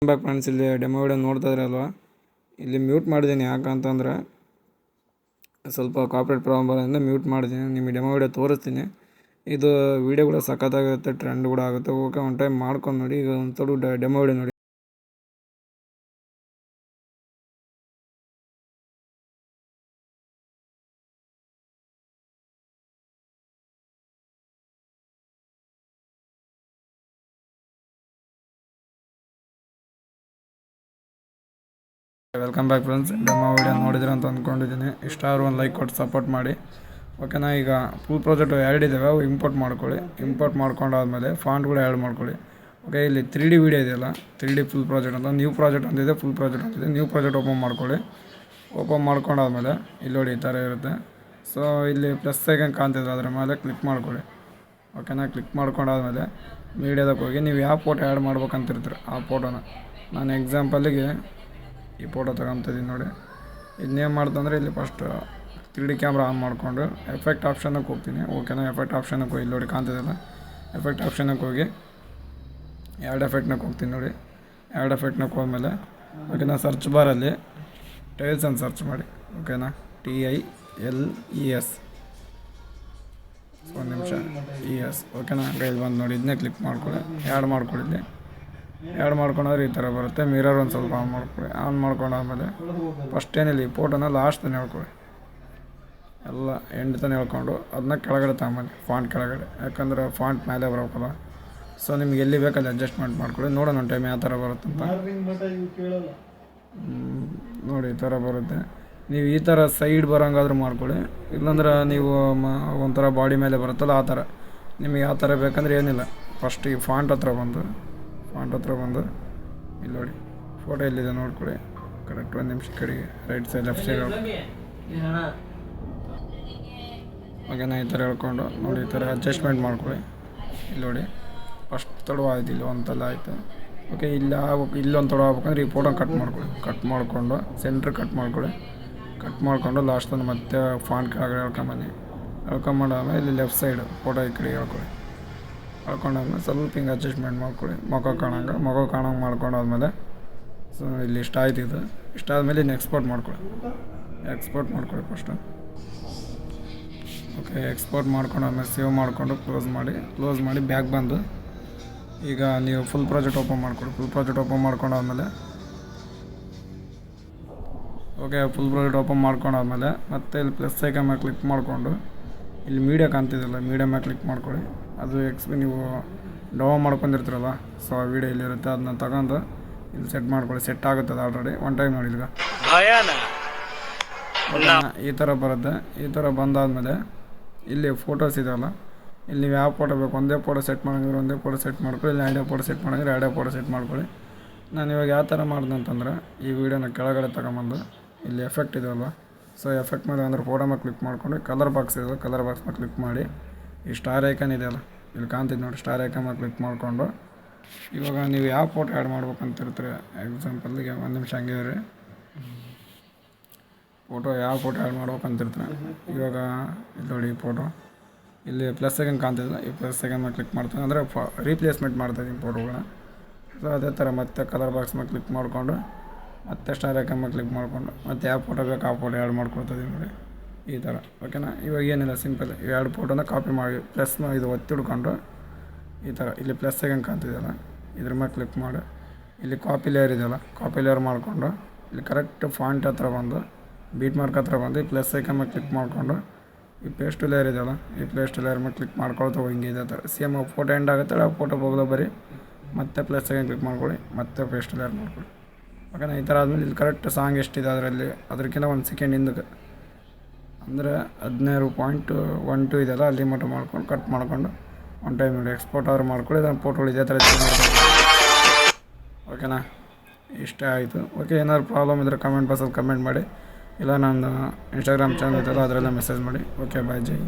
Back friends, ಇಲ್ಲಿ demo video ನೋಡ್ತಾ ಇದ್ರಲ್ವ, ಇಲ್ಲಿ ಮ್ಯೂಟ್ ಮಾಡಿದ್ದೀನಿ. ಯಾಕಂತಂದರೆ ಸ್ವಲ್ಪ ಕಾಪಿರೈಟ್ ಪ್ರಾಬ್ಲಮ್ ಬರೋದ್ರಿಂದ ಮ್ಯೂಟ್ ಮಾಡಿದ್ದೀನಿ. ನಿಮಗೆ ಡೆಮೋ ವಿಡಿಯೋ ತೋರಿಸ್ತೀನಿ. ಇದು ವಿಡಿಯೋ ಕೂಡ ಸಖತ್ತಾಗಿರುತ್ತೆ, ಟ್ರೆಂಡ್ ಕೂಡ ಆಗುತ್ತೆ. ಓಕೆ, ಒಂದು ಟೈಮ್ ಮಾಡ್ಕೊಂಡು ನೋಡಿ. ಈಗ ಒಂದು ಸ್ವಲ್ಪ ಡೆಮೋ ವಿಡಿಯೋ ನೋಡಿ. Welcome back friends. Demo video ನೋಡಿದ್ರೆ ಅಂತ ಅಂದ್ಕೊಂಡಿದ್ದೀನಿ. ಇಷ್ಟ ಆದ್ರೂ ಒಂದು ಲೈಕ್ ಕೊಟ್ಟು ಸಪೋರ್ಟ್ ಮಾಡಿ. ಓಕೆನಾ. ಈಗ ಫುಲ್ ಪ್ರಾಜೆಕ್ಟ್ ಎರಡು ಇದ್ದಾವೆ, ಅವು ಇಂಪೋರ್ಟ್ ಮಾಡ್ಕೊಳ್ಳಿ. ಇಂಪೋರ್ಟ್ ಮಾಡ್ಕೊಂಡಾದ್ಮೇಲೆ ಫಾಂಟ್ಗಳು ಆ್ಯಡ್ ಮಾಡ್ಕೊಳ್ಳಿ. ಓಕೆ, ಇಲ್ಲಿ 3D ವಿಡಿಯೋ ಇದೆಯಲ್ಲ, 3D ಫುಲ್ ಪ್ರಾಜೆಕ್ಟ್ ಅಂತ, ನ್ಯೂ ಪ್ರಾಜೆಕ್ಟ್ ಅಂತಿದೆ, ಫುಲ್ ಪ್ರಾಜೆಕ್ಟ್ ಅಂತಿದೆ. ನ್ಯೂ ಪ್ರಾಜೆಕ್ಟ್ ಓಪನ್ ಮಾಡ್ಕೊಳ್ಳಿ. ಓಪನ್ ಮಾಡ್ಕೊಂಡಾದ್ಮೇಲೆ ಇಲ್ಲಿ ನೋಡಿ ಈ ಥರ ಇರುತ್ತೆ. ಸೊ ಇಲ್ಲಿ ಪ್ಲಸ್ ಐಕನ್ ಕಾಣ್ತಿದೆ, ಅದರ ಮೇಲೆ ಕ್ಲಿಕ್ ಮಾಡ್ಕೊಳ್ಳಿ. ಓಕೆನಾ. ಕ್ಲಿಕ್ ಮಾಡ್ಕೊಂಡಾದ್ಮೇಲೆ ಮೀಡಿಯಾದಕ್ಕೆ ಹೋಗಿ ನೀವು ಯಾವ ಫೋಟೋ ಆ್ಯಡ್ ಮಾಡ್ಬೇಕಂತಿರ್ತೀರ ಆ ಫೋಟೋನ. ನಾನು ಎಕ್ಸಾಂಪಲ್ಲಿಗೆ ಈ ಫೋಟೋ ತಗೊತಿದ್ದೀನಿ ನೋಡಿ. ಇನ್ನೇನು ಮಾಡ್ತಂದರೆ ಇಲ್ಲಿ ಫಸ್ಟ್ 3D ಕ್ಯಾಮ್ರಾ ಆನ್ ಮಾಡಿಕೊಂಡು ಎಫೆಕ್ಟ್ ಆಪ್ಷನ್ಗೆ ಹೋಗ್ತೀನಿ. ಓಕೆನಾ. ಎಫೆಕ್ಟ್ ಆಪ್ಷನ್ಗೆ ಹೋಗಿ ಇಲ್ಲಿ ನೋಡಿ ಕಾಣ್ತಿದ್ದಲ್ಲ, ಎಫೆಕ್ಟ್ ಆಪ್ಷನ್ಗೆ ಹೋಗಿ ಎರಡು ಎಫೆಕ್ಟ್ನಾಗ ಹೋಗ್ತೀನಿ ನೋಡಿ. ಎರಡು ಎಫೆಕ್ಟ್ನಾಗ ಹೋದ್ಮೇಲೆ ಓಕೆನಾ, ಸರ್ಚ್ ಬಾರಲ್ಲಿ ಟೈಲ್ಸ್ ಅಂತ ಸರ್ಚ್ ಮಾಡಿ. ಓಕೆನಾ. TILES, ಒಂದು ನಿಮಿಷ, ES. ಓಕೆನಾ. ಇಲ್ಲಿ ಬಂದು ನೋಡಿ, ಇದನ್ನೇ ಕ್ಲಿಕ್ ಮಾಡ್ಕೊಳ್ಳಿ, ಆ್ಯಡ್ ಮಾಡ್ಕೊಳ್ಳಿ. ಆ್ಯಡ್ ಮಾಡ್ಕೊಂಡ್ರೆ ಈ ಥರ ಬರುತ್ತೆ. ಮಿರರ್ ಒಂದು ಸ್ವಲ್ಪ ಆನ್ ಮಾಡ್ಕೊಳ್ಳಿ. ಆನ್ ಮಾಡ್ಕೊಂಡಾದ್ಮೇಲೆ ಫಸ್ಟ್ ಏನಿಲ್ಲ, ಈ ಫೋಟೋನ ಲಾಸ್ಟ್ ತಾನೆ ಹೇಳ್ಕೊಳ್ಳಿ, ಎಲ್ಲ ಎಂಡ್ ತಾನೆ ಹೇಳ್ಕೊಂಡು ಅದನ್ನ ಕೆಳಗಡೆ ತಗೊಂಬನ್ನಿ, ಫಾಂಟ್ ಕೆಳಗಡೆ. ಯಾಕಂದ್ರೆ ಫಾಂಟ್ ಮೇಲೆ ಬರೋಕ್ಕಲ್ಲ. ಸೊ ನಿಮ್ಗೆ ಎಲ್ಲಿ ಬೇಕಲ್ಲಿ ಅಡ್ಜಸ್ಟ್ಮೆಂಟ್ ಮಾಡ್ಕೊಳ್ಳಿ. ನೋಡೋಣ ಒಂದು ಟೈಮ್ ಯಾವ ಥರ ಬರುತ್ತೆ ಅಂತ. ನೋಡಿ ಈ ಥರ ಬರುತ್ತೆ. ನೀವು ಈ ಥರ ಸೈಡ್ ಬರೋಂಗಾದ್ರೂ ಮಾಡ್ಕೊಳ್ಳಿ, ಇಲ್ಲಾಂದ್ರೆ ನೀವು ಒಂಥರ ಬಾಡಿ ಮೇಲೆ ಬರುತ್ತಲ್ಲ ಆ ಥರ. ನಿಮಗೆ ಯಾವ ಥರ ಬೇಕಂದ್ರೆ ಏನಿಲ್ಲ, ಫಸ್ಟ್ ಈ ಫಾಂಟ್ ಹತ್ರ ಬಂದು ಇಲ್ಲಿ ನೋಡಿ ಫೋಟೋ ಎಲ್ಲಿದೆ ನೋಡ್ಕೊಳ್ಳಿ. ಕರೆಕ್ಟ್ ಒಂದು ನಿಮಿಷ ಕಡೆಗೆ ರೈಟ್ ಸೈಡ್ ಲೆಫ್ಟ್ ಸೈಡ್ ಓಕೆನಾ. ಈ ಥರ ಹೇಳ್ಕೊಂಡು ನೋಡಿ, ಈ ಥರ ಅಡ್ಜಸ್ಟ್ಮೆಂಟ್ ಮಾಡ್ಕೊಳ್ಳಿ. ಇಲ್ಲಿ ನೋಡಿ ಫಸ್ಟ್ ತೊಡವು ಆಯ್ತು, ಇಲ್ಲಿ ಒಂದಲ್ಲ ಆಯಿತು. ಓಕೆ, ಇಲ್ಲಿ ಆಗ್ಬೇಕು, ಇಲ್ಲೊಂದು ತೊಡವು ಆಗ್ಬೇಕಂದ್ರೆ ಈ ಫೋಟೋ ಕಟ್ ಮಾಡ್ಕೊಳ್ಳಿ. ಕಟ್ ಮಾಡಿಕೊಂಡು ಸೆಂಟ್ರ್ ಕಟ್ ಮಾಡ್ಕೊಂಡು ಲಾಸ್ಟ್ ಮತ್ತೆ ಫಾಂಟ್ ಕೆಳಗಡೆ ಹೇಳ್ಕೊಂಬಂದಾದ್ಮೇಲೆ ಇಲ್ಲಿ ಲೆಫ್ಟ್ ಸೈಡ್ ಫೋಟೋ ಈ ಕಡೆ ಹೇಳ್ಕೊಂಡಾದ್ಮೇಲೆ ಸ್ವಲ್ಪ ಹಿಂಗೆ ಅಡ್ಜಸ್ಟ್ಮೆಂಟ್ ಮಾಡ್ಕೊಳ್ಳಿ. ಮುಖ ಕಾಣಂಗೆ ಮಾಡ್ಕೊಂಡಾದ್ಮೇಲೆ ಸೊ ಇಲ್ಲಿ ಇಷ್ಟ ಆಯ್ತು. ಇಷ್ಟ ಆದಮೇಲೆ ಇನ್ನು ಎಕ್ಸ್ಪೋರ್ಟ್ ಮಾಡ್ಕೊಳ್ಳಿ ಫಸ್ಟು. ಓಕೆ, ಎಕ್ಸ್ಪೋರ್ಟ್ ಮಾಡ್ಕೊಂಡಾದ್ಮೇಲೆ ಸೇವ್ ಮಾಡಿಕೊಂಡು ಕ್ಲೋಸ್ ಮಾಡಿ ಬ್ಯಾಕ್ ಬಂದು ಈಗ ನೀವು ಫುಲ್ ಪ್ರಾಜೆಕ್ಟ್ ಓಪನ್ ಮಾಡ್ಕೊಳ್ಳಿ. ಫುಲ್ ಪ್ರಾಜೆಕ್ಟ್ ಓಪನ್ ಮಾಡ್ಕೊಂಡಾದ್ಮೇಲೆ ಮತ್ತೆ ಇಲ್ಲಿ ಪ್ಲಸ್ ಐಕನ್ ಮೇಲೆ ಕ್ಲಿಕ್ ಮಾಡಿಕೊಂಡು ಇಲ್ಲಿ ಮೀಡಿಯಾ ಕಾಣ್ತಿದ್ದಲ್ಲ, ಮೀಡಿಯಾ ಮೇಲೆ ಕ್ಲಿಕ್ ಮಾಡ್ಕೊಳ್ಳಿ. ಅದು ನೀವು ಡೌನ್ ಮಾಡ್ಕೊಂಡಿರ್ತೀರಲ್ಲ, ಸೊ ಆ ವೀಡಿಯೋ ಇಲ್ಲಿರುತ್ತೆ, ಅದನ್ನ ತಗೊಂಡು ಇಲ್ಲಿ ಸೆಟ್ ಮಾಡ್ಕೊಳ್ಳಿ. ಸೆಟ್ ಆಗುತ್ತೆ ಅದು ಆಲ್ರೆಡಿ. ಒನ್ ಟೈಮ್ ನೋಡಿ, ಈಗ ಈ ಥರ ಬರುತ್ತೆ. ಈ ಥರ ಬಂದಾದಮೇಲೆ ಇಲ್ಲಿ ಫೋಟೋಸ್ ಇದೆಯಲ್ಲ, ಇಲ್ಲಿ ನೀವು ಯಾವ ಫೋಟೋ ಬೇಕು, ಒಂದೇ ಫೋಟೋ ಸೆಟ್ ಮಾಡೋಂಗಿದ್ರೆ ಒಂದೇ ಫೋಟೋ ಸೆಟ್ ಮಾಡ್ಕೊಳ್ಳಿ, ಇಲ್ಲ ಎರಡೇ ಫೋಟೋ ಸೆಟ್ ಮಾಡೋಂಗಿದ್ರೆ ಎರಡೇ ಫೋಟೋ ಸೆಟ್ ಮಾಡ್ಕೊಳ್ಳಿ. ನಾನು ಇವಾಗ ಯಾವ ಥರ ಮಾಡಿದೆ ಅಂತಂದರೆ, ಈ ವಿಡಿಯೋನ ಕೆಳಗಡೆ ತಗೊಂಬಂದು ಇಲ್ಲಿ ಎಫೆಕ್ಟ್ ಇದೆಯಲ್ವ, ಸೊ ಎಫೆಕ್ಟ್ ಮೇಲೆ ಅಂದ್ರೆ ಫೋಟೋ ಮೇಲೆ ಕ್ಲಿಕ್ ಮಾಡ್ಕೊಂಡು ಕಲರ್ ಬಾಕ್ಸ್ ಇದೆ, ಕಲರ್ ಬಾಕ್ಸ್ ಮೇಲೆ ಕ್ಲಿಕ್ ಮಾಡಿ ಈ ಸ್ಟಾರ್ ಐಕನ್ ಇದೆಯಲ್ಲ, ಇಲ್ಲಿ ಕಾಣ್ತಿದ್ದು ನೋಡಿ, ಸ್ಟಾರ್ ಐಕನ್ ಮೇಲೆ ಕ್ಲಿಕ್ ಮಾಡಿಕೊಂಡು ಇವಾಗ ನೀವು ಯಾವ ಫೋಟೋ ಆ್ಯಡ್ ಮಾಡ್ಬೇಕಂತಿರ್ತೀರಿ. ಎಕ್ಸಾಂಪಲ್ಗೆ ಒಂದು ನಿಮಿಷ ಹಂಗೆ ಇರಿ. ಯಾವ ಫೋಟೋ ಆ್ಯಡ್ ಮಾಡ್ಬೇಕಂತಿರ್ತೀರ. ಇವಾಗ ಇಲ್ಲಿ ನೋಡಿ ಈ ಫೋಟೋ, ಇಲ್ಲಿ ಪ್ಲಸ್ ಐಕನ್ ಕಾಣ್ತಿದ್ದಿಲ್ಲ, ಈ ಪ್ಲಸ್ ಐಕನ್ ಮೇಲೆ ಕ್ಲಿಕ್ ಮಾಡ್ತೀನಿ, ಅಂದರೆ ರೀಪ್ಲೇಸ್ಮೆಂಟ್ ಮಾಡ್ತಾಯಿದ್ದೀನಿ ಫೋಟೋಗಳನ್ನ. ಸೊ ಅದೇ ಥರ ಮತ್ತೆ ಕಲರ್ ಬಾಕ್ಸ್ ಮೇಲೆ ಕ್ಲಿಕ್ ಮಾಡಿಕೊಂಡು ಮತ್ತೆ ಸ್ಟಾರ್ ಐಕನ್ ಮೇಲೆ ಕ್ಲಿಕ್ ಮಾಡಿಕೊಂಡು ಮತ್ತೆ ಯಾವ ಫೋಟೋ ಬೇಕು ಆ ಫೋಟೋ ಆ್ಯಡ್ ಮಾಡ್ಕೊಳ್ತಿದ್ದೀನಿ ನೋಡಿ, ಈ ಥರ. ಓಕೆನಾ. ಇವಾಗ ಏನಿಲ್ಲ, ಸಿಂಪಲ್ ಎರಡು ಫೋಟೋನ ಕಾಪಿ ಮಾಡಿ ಪ್ಲಸ್ನ ಇದು ಒತ್ತಿಡ್ಕೊಂಡು ಈ ಥರ ಇಲ್ಲಿ ಪ್ಲಸ್ ಐಕನ್ ಕಾಣ್ತಿದೆಯಲ್ಲ, ಇದ್ರ ಮೇಲೆ ಕ್ಲಿಕ್ ಮಾಡಿ ಇಲ್ಲಿ ಕಾಪಿ ಲೇಯರ್ ಇದೆಯಲ್ಲ, ಕಾಪಿ ಲೇಯರ್ ಮಾಡಿಕೊಂಡು ಇಲ್ಲಿ ಕರೆಕ್ಟ್ ಫಾಂಟ್ ಹತ್ರ ಬಂದು ಬೀಟ್ ಮಾರ್ಕ್ ಹತ್ರ ಬಂದು ಈ ಪ್ಲಸ್ ಐಕನ್ ಮೇಲೆ ಕ್ಲಿಕ್ ಮಾಡಿಕೊಂಡು ಈ ಪೇಸ್ಟ್ ಲೇಯರ್ ಇದೆಯಲ್ಲ, ಈ ಪೇಸ್ಟ್ ಲೇಯರ್ ಮೇಲೆ ಕ್ಲಿಕ್ ಮಾಡ್ಕೊಳ್ತಾ ಹಿಂಗೆ ಇದೆ ಥರ ಸೇಮ್ ಫೋಟೋ ಎಂಡ್ ಆಗುತ್ತೆ. ಆ ಫೋಟೋ ಬಗ್ಲ ಬರೀ ಮತ್ತೆ ಪ್ಲಸ್ ಐಕನ್ ಕ್ಲಿಕ್ ಮಾಡ್ಕೊಳ್ಳಿ, ಮತ್ತೆ ಪೇಸ್ಟ್ ಲೇಯರ್ ಮಾಡ್ಕೊಳ್ಳಿ. ಓಕೆನಾ. ಈ ಥರ ಆದಮೇಲೆ ಇಲ್ಲಿ ಕರೆಕ್ಟ್ ಸಾಂಗ್ ಎಷ್ಟಿದೆ ಅದರಲ್ಲಿ, ಅದಕ್ಕಿಂತ 1 ಸೆಕೆಂಡ್ ಹಿಂದಕ್ಕೆ ಅಂದರೆ 16.12 ಇದೆಯಲ್ಲ, ಅಲ್ಲಿ ಮಟ್ಟ ಮಾಡ್ಕೊಂಡು ಕಟ್ ಮಾಡ್ಕೊಂಡು ಒನ್ ಟೈಮ್ ನೋಡಿ ಎಕ್ಸ್ಪೋರ್ಟ್ ಆದ್ರೂ ಮಾಡ್ಕೊಳ್ಳಿ. ಇದನ್ನು ಫೋಟೋಗಳು ಇದೇ ಥರ ಓಕೆನಾ. ಇಷ್ಟೇ ಆಯಿತು. ಓಕೆ, ಏನಾದ್ರು ಪ್ರಾಬ್ಲಮ್ ಇದ್ದರೆ ಕಮೆಂಟ್ ಬಾಕ್ಸಲ್ಲಿ ಕಮೆಂಟ್ ಮಾಡಿ, ಇಲ್ಲ ನನ್ನ ಇನ್ಸ್ಟಾಗ್ರಾಮ್ ಚಾನಲ್ ಇದೆಯಲ್ಲ ಅದರೆಲ್ಲ ಮೆಸೇಜ್ ಮಾಡಿ. ಓಕೆ, ಬಾಯ್, ಜೈ.